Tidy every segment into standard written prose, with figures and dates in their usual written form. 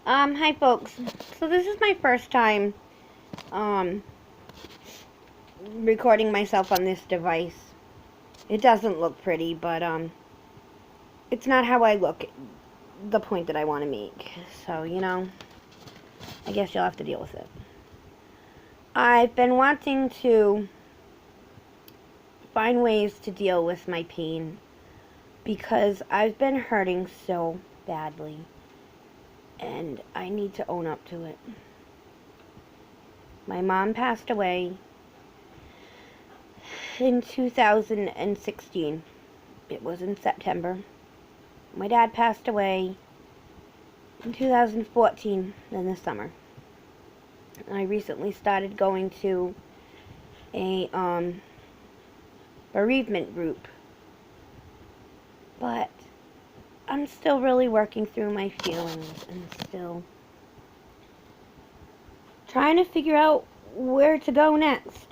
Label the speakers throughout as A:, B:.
A: Hi folks. So this is my first time, um, recording myself on this device. It doesn't look pretty, but, it's not how I look, the point that I want to make. So, I guess you'll have to deal with it. I've been wanting to find ways to deal with my pain because I've been hurting so badly, and I need to own up to it. My mom passed away in 2016. It was in September. My dad passed away in 2014 in the summer. I recently started going to a bereavement group, but I'm still really working through my feelings and still trying to figure out where to go next,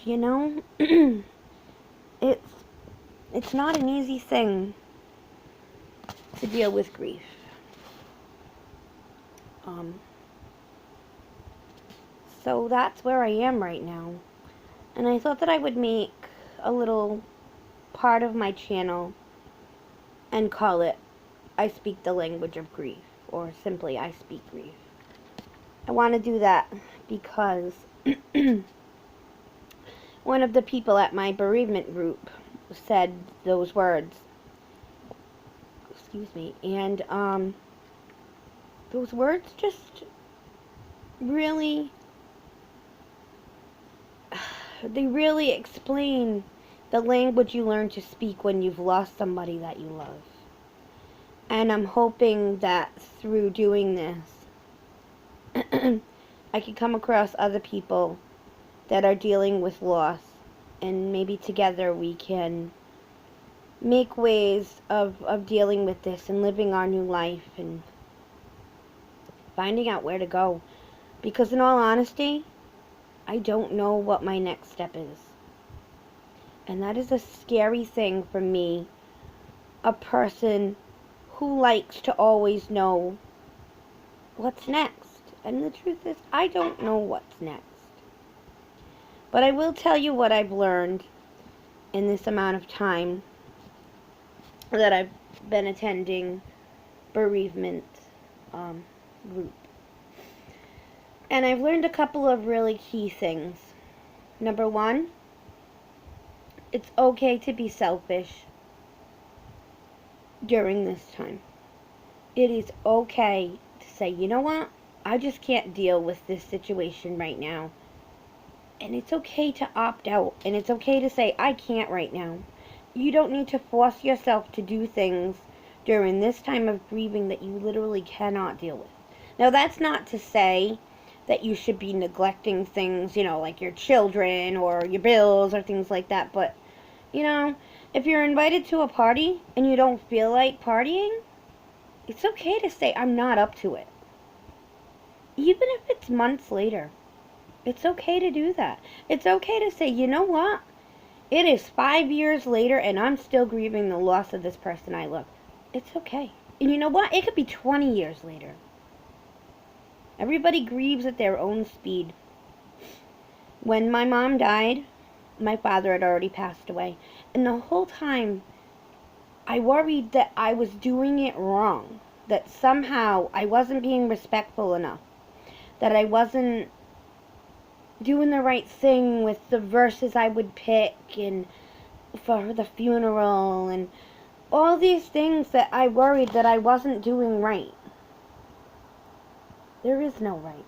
A: it's not an easy thing to deal with grief. So that's where I am right now. And I thought that I would make a little part of my channel and call it I Speak the Language of Grief, or simply I Speak Grief. I want to do that because one of the people at my bereavement group said those words. Excuse me. And those words just really, they really explain the language you learn to speak when you've lost somebody that you love. And I'm hoping that through doing this, I can come across other people that are dealing with loss, and maybe together we can make ways of dealing with this and living our new life and finding out where to go. Because in all honesty, I don't know what my next step is. And that is a scary thing for me, a person who likes to always know what's next. And the truth is, I don't know what's next. But I will tell you what I've learned in this amount of time that I've been attending bereavement group. And I've learned a couple of really key things. Number one, it's okay to be selfish during this time. It is okay to say, you know what? I just can't deal with this situation right now. And it's okay to opt out. And it's okay to say, I can't right now. You don't need to force yourself to do things during this time of grieving that you literally cannot deal with. Now, that's not to say that you should be neglecting things, like your children or your bills or things like that. But, if you're invited to a party and you don't feel like partying, it's okay to say, I'm not up to it. Even if it's months later, it's okay to do that. It's okay to say, you know what? It is 5 years later and I'm still grieving the loss of this person I love. It's okay. And you know what? It could be 20 years later. Everybody grieves at their own speed. When my mom died, my father had already passed away. And the whole time, I worried that I was doing it wrong. That somehow I wasn't being respectful enough. That I wasn't doing the right thing with the verses I would pick and for the funeral and all these things that I worried that I wasn't doing right. There is no right.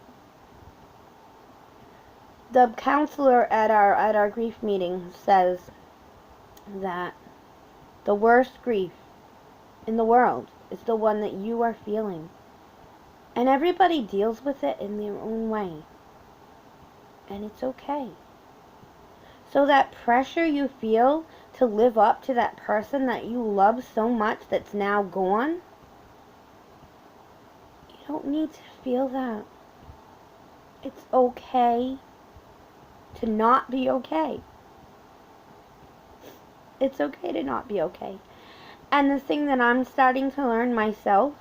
A: The counselor at our grief meeting says that the worst grief in the world is the one that you are feeling. And everybody deals with it in their own way. And it's okay. So that pressure you feel to live up to that person that you love so much that's now gone, you don't need to feel that. It's okay to not be okay. It's okay to not be okay. And the thing that I'm starting to learn myself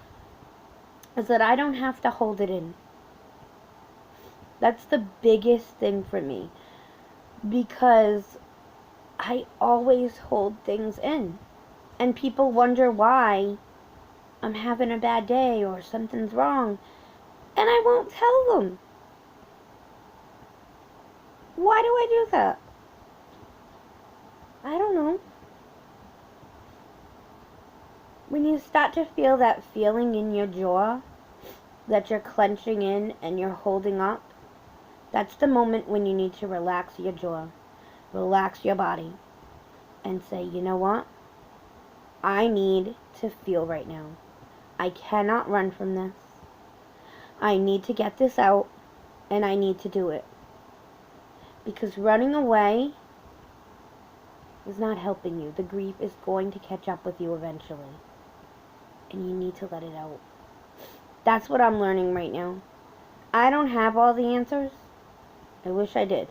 A: is that I don't have to hold it in. That's the biggest thing for me, because I always hold things in. And people wonder why I'm having a bad day or something's wrong. And I won't tell them. Why do I do that? I don't know. When you start to feel that feeling in your jaw that you're clenching in and you're holding up, that's the moment when you need to relax your jaw, relax your body, and say, you know what? I need to feel right now. I cannot run from this. I need to get this out, and I need to do it. Because running away is not helping you. The grief is going to catch up with you eventually. And you need to let it out. That's what I'm learning right now. I don't have all the answers. I wish I did.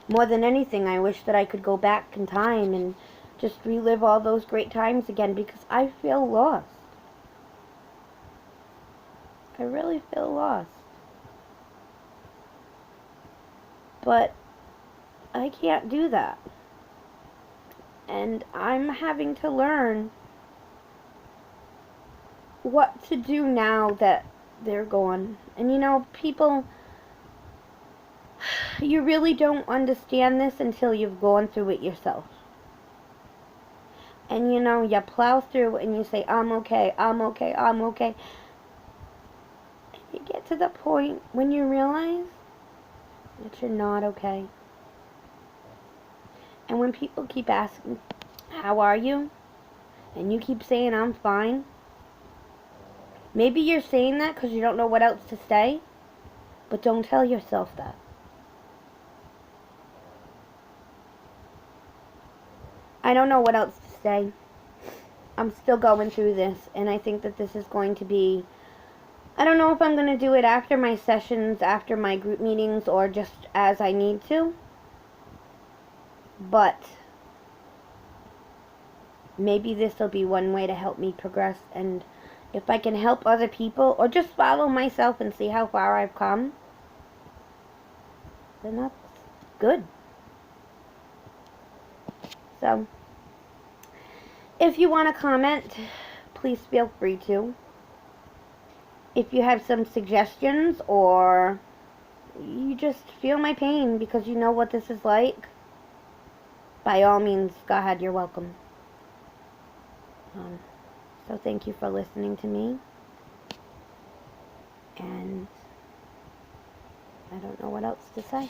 A: More than anything, I wish that I could go back in time and just relive all those great times again, because I feel lost. I really feel lost. But I can't do that. And I'm having to learn what to do now that they're gone. And you know, people, you really don't understand this until you've gone through it yourself. And you know, you plow through and you say, I'm okay, I'm okay, I'm okay. And you get to the point when you realize that you're not okay. And when people keep asking, how are you? And you keep saying, I'm fine. Maybe you're saying that because you don't know what else to say. But don't tell yourself that. I don't know what else to say. I'm still going through this, and I think that this is going to be, I don't know if I'm going to do it after my sessions, after my group meetings, or just as I need to. But maybe this will be one way to help me progress, and if I can help other people, or just follow myself and see how far I've come, then that's good. So, if you want to comment, please feel free to. If you have some suggestions, or you just feel my pain because you know what this is like, by all means, go ahead, you're welcome. So thank you for listening to me. And I don't know what else to say.